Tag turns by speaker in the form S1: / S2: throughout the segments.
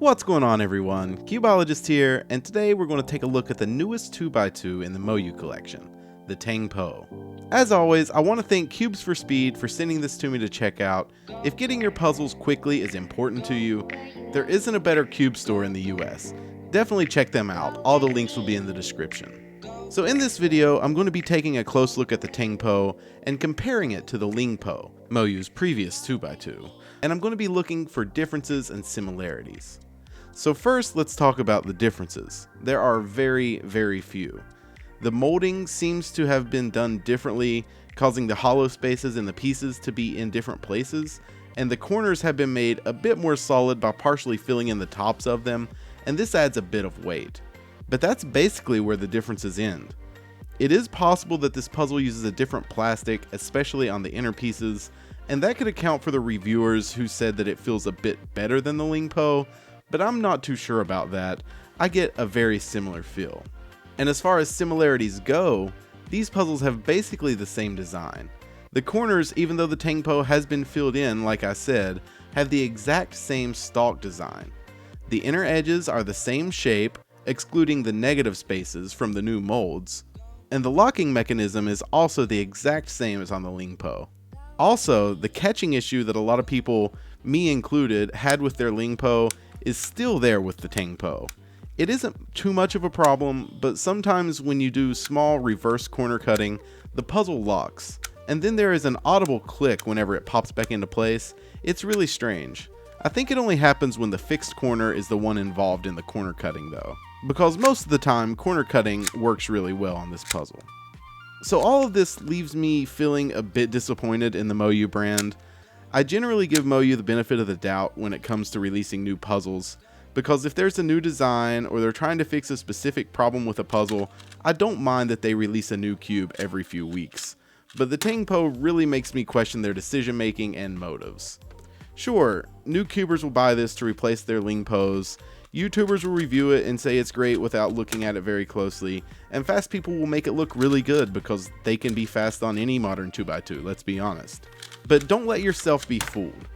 S1: What's going on, everyone? Cubeologist here, and today we're going to take a look at the newest 2x2 in the Moyu collection, the Tangpo. As always, I want to thank Cubes for Speed for sending this to me to check out. If getting your puzzles quickly is important to you, there isn't a better cube store in the US. Definitely check them out, all the links will be in the description. So in this video, I'm going to be taking a close look at the Tangpo and comparing it to the Lingpo, Moyu's previous 2x2, and I'm going to be looking for differences and similarities. So first, let's talk about the differences. There are very, very few. The molding seems to have been done differently, causing the hollow spaces in the pieces to be in different places, and the corners have been made a bit more solid by partially filling in the tops of them, and this adds a bit of weight. But that's basically where the differences end. It is possible that this puzzle uses a different plastic, especially on the inner pieces, and that could account for the reviewers who said that it feels a bit better than the Lingpo, but I'm not too sure about that. I get a very similar feel. And as far as similarities go, these puzzles have basically the same design. The corners, even though the Tangpo has been filled in, like I said, have the exact same stalk design. The inner edges are the same shape, excluding the negative spaces from the new molds, and the locking mechanism is also the exact same as on the Lingpo. Also, the catching issue that a lot of people, me included, had with their Lingpo is still there with the Tangpo. It isn't too much of a problem, but sometimes when you do small reverse corner cutting, the puzzle locks, and then there is an audible click whenever it pops back into place. It's really strange. I think it only happens when the fixed corner is the one involved in the corner cutting though, because most of the time corner cutting works really well on this puzzle. So all of this leaves me feeling a bit disappointed in the Moyu brand. I generally give Moyu the benefit of the doubt when it comes to releasing new puzzles, because if there's a new design or they're trying to fix a specific problem with a puzzle, I don't mind that they release a new cube every few weeks. But the Tangpo really makes me question their decision making and motives. Sure, new cubers will buy this to replace their Lingpos, YouTubers will review it and say it's great without looking at it very closely, and fast people will make it look really good because they can be fast on any modern 2x2, let's be honest. But don't let yourself be fooled.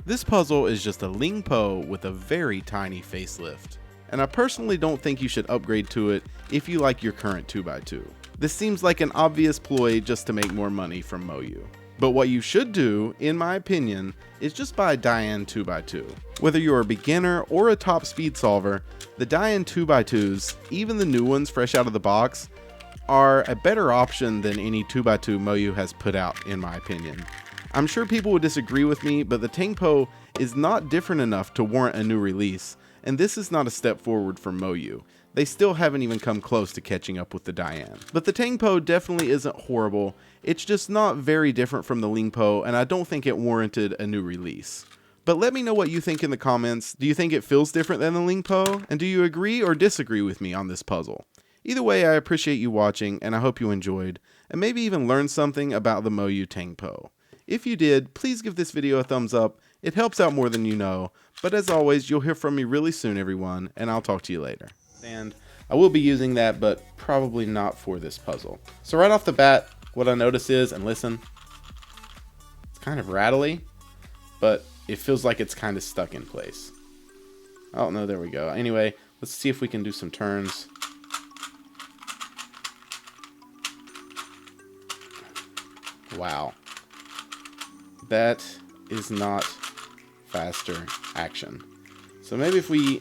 S1: This puzzle is just a Lingpo with a very tiny facelift, and I personally don't think you should upgrade to it if you like your current 2x2. This seems like an obvious ploy just to make more money from Moyu. But what you should do, in my opinion, is just buy a Diane 2x2. Whether you're a beginner or a top speed solver, the Diane 2x2s, even the new ones fresh out of the box, are a better option than any 2x2 Moyu has put out, in my opinion. I'm sure people would disagree with me, but the Tangpo is not different enough to warrant a new release, and this is not a step forward for Moyu. They still haven't even come close to catching up with the Diane. But the Tangpo definitely isn't horrible, it's just not very different from the Lingpo, and I don't think it warranted a new release. But let me know what you think in the comments. Do you think it feels different than the Lingpo? And do you agree or disagree with me on this puzzle? Either way, I appreciate you watching, and I hope you enjoyed, and maybe even learned something about the Moyu Tangpo. If you did, please give this video a thumbs up. It helps out more than you know. But as always, you'll hear from me really soon, everyone, and I'll talk to you later. And I will be using that, but probably not for this puzzle. So right off the bat, what I notice is, and listen, it's kind of rattly, but it feels like it's kind of stuck in place. Oh no, there we go. Anyway, let's see if we can do some turns. Wow. That is not faster action. So maybe if we